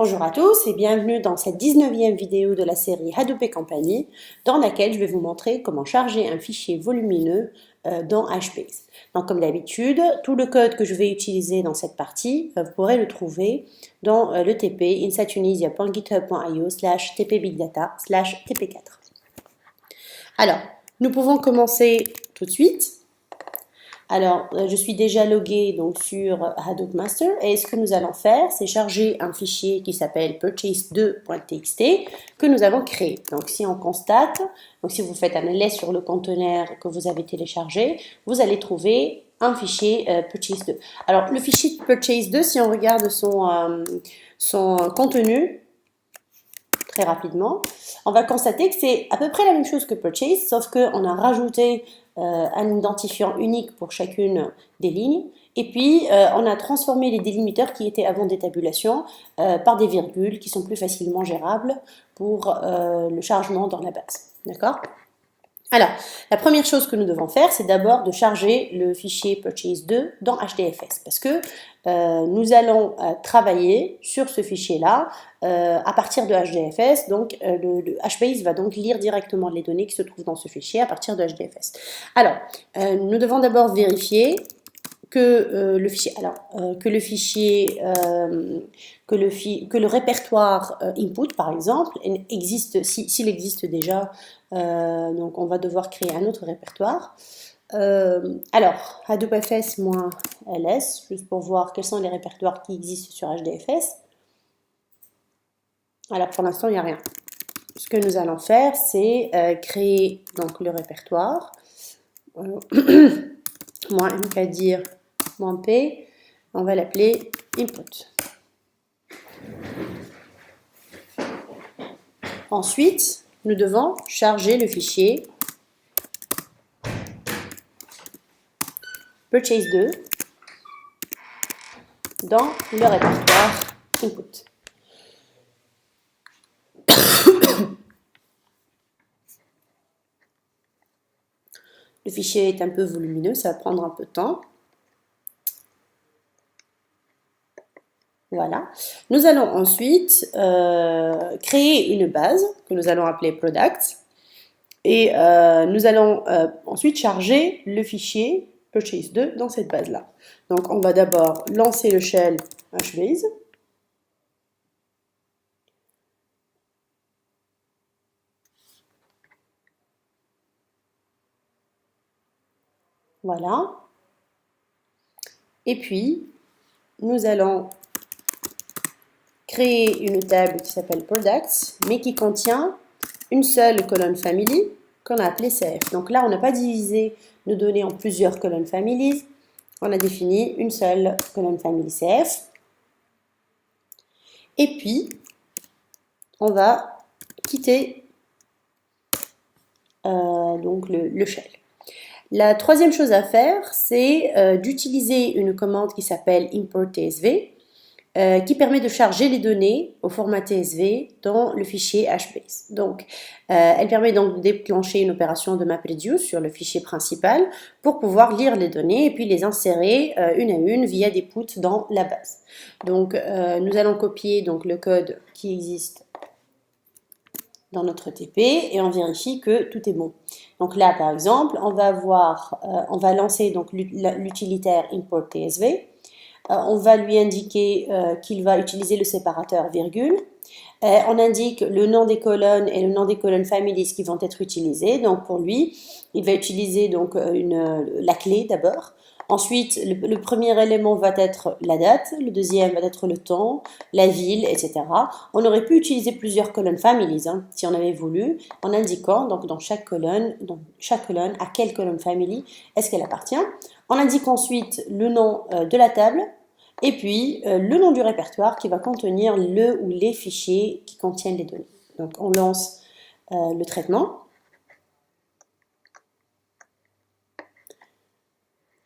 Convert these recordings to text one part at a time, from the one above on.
Bonjour à tous et bienvenue dans cette 19e vidéo de la série Hadoop et compagnie, dans laquelle je vais vous montrer comment charger un fichier volumineux dans HBase. Donc comme d'habitude, tout le code que je vais utiliser dans cette partie, vous pourrez le trouver dans le TP insightunisia.github.io/tpbigdata/tp4. Alors, nous pouvons commencer tout de suite. Alors, je suis déjà loguée donc, sur Hadoop Master et ce que nous allons faire, c'est charger un fichier qui s'appelle purchase2.txt que nous avons créé. Donc, si on constate, donc si vous faites un ls sur le conteneur que vous avez téléchargé, vous allez trouver un fichier purchase2. Alors, le fichier purchase2, si on regarde son contenu, très rapidement, on va constater que c'est à peu près la même chose que purchase, sauf qu'on a rajouté un identifiant unique pour chacune des lignes, et puis on a transformé les délimiteurs qui étaient avant des tabulations par des virgules qui sont plus facilement gérables pour le chargement dans la base. D'accord ? Alors, la première chose que nous devons faire, c'est d'abord de charger le fichier purchase2 dans HDFS, parce que nous allons travailler sur ce fichier-là à partir de HDFS, donc le HBase va donc lire directement les données qui se trouvent dans ce fichier à partir de HDFS. Alors, nous devons d'abord vérifier que le répertoire input par exemple existe, s'il existe déjà, donc on va devoir créer un autre répertoire. Alors hadoopfs-ls, juste pour voir quels sont les répertoires qui existent sur HDFS. Alors pour l'instant il n'y a rien. Ce que nous allons faire, c'est créer donc le répertoire. mkdir -p, on va l'appeler input. Ensuite, nous devons charger le fichier purchase2 dans le répertoire input. Le fichier est un peu volumineux, ça va prendre un peu de temps. Voilà. Nous allons ensuite créer une base que nous allons appeler product et nous allons ensuite charger le fichier purchase2 dans cette base-là. Donc on va d'abord lancer le shell HBase. Voilà. Et puis, nous allons créer une table qui s'appelle products, mais qui contient une seule colonne family qu'on a appelée CF. Donc là, on n'a pas divisé nos données en plusieurs colonnes families. On a défini une seule colonne family CF. Et puis, on va quitter donc le shell. La troisième chose à faire, c'est d'utiliser une commande qui s'appelle import tsv, qui permet de charger les données au format TSV dans le fichier HBase. Donc, elle permet donc de déclencher une opération de MapReduce sur le fichier principal pour pouvoir lire les données et puis les insérer une à une via des puts dans la base. Donc, nous allons copier donc, le code qui existe dans notre TP et on vérifie que tout est bon. Donc là, par exemple, on va lancer donc l'utilitaire import tsv. On va lui indiquer qu'il va utiliser le séparateur virgule. On indique le nom des colonnes et le nom des colonnes families qui vont être utilisées. Donc pour lui, il va utiliser donc la clé d'abord. Ensuite, le premier élément va être la date, le deuxième va être le temps, la ville, etc. On aurait pu utiliser plusieurs colonnes families si on avait voulu, en indiquant donc dans chaque colonne à quelle colonne family est-ce qu'elle appartient. On indique ensuite le nom de la table, et puis le nom du répertoire qui va contenir le ou les fichiers qui contiennent les données. Donc on lance le traitement.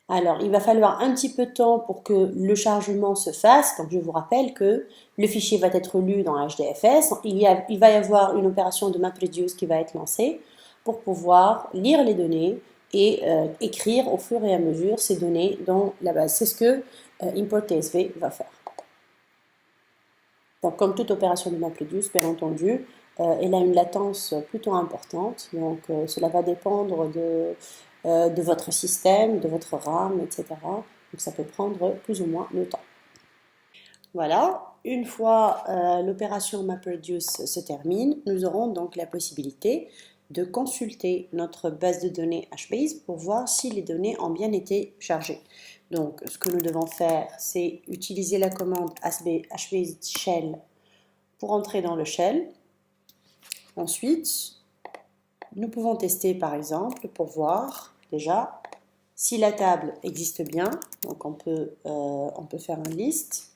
Alors il va falloir un petit peu de temps pour que le chargement se fasse. Donc je vous rappelle que le fichier va être lu dans HDFS. Il va y avoir une opération de MapReduce qui va être lancée pour pouvoir lire les données et écrire au fur et à mesure ces données dans la base. C'est ce que import tsv va faire. Donc, comme toute opération de MapReduce, bien entendu, elle a une latence plutôt importante. Donc, cela va dépendre de votre système, de votre RAM, etc. Donc, ça peut prendre plus ou moins de temps. Voilà, une fois l'opération MapReduce se termine, nous aurons donc la possibilité de consulter notre base de données HBase pour voir si les données ont bien été chargées. Donc, ce que nous devons faire, c'est utiliser la commande HBase shell pour entrer dans le shell. Ensuite, nous pouvons tester par exemple pour voir déjà si la table existe bien. Donc, on peut faire un list.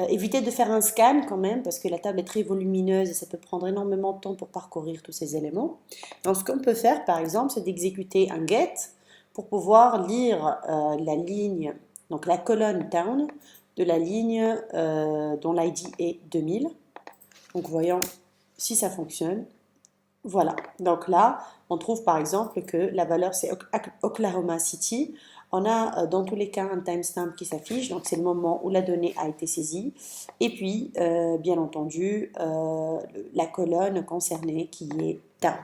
Évitez de faire un scan quand même parce que la table est très volumineuse et ça peut prendre énormément de temps pour parcourir tous ces éléments. Donc ce qu'on peut faire par exemple, c'est d'exécuter un get pour pouvoir lire la ligne, donc la colonne town de la ligne dont l'ID est 2000. Donc voyons si ça fonctionne. Voilà, donc là, on trouve par exemple que la valeur c'est Oklahoma City. On a dans tous les cas un timestamp qui s'affiche, donc c'est le moment où la donnée a été saisie. Et puis, bien entendu, la colonne concernée qui est town.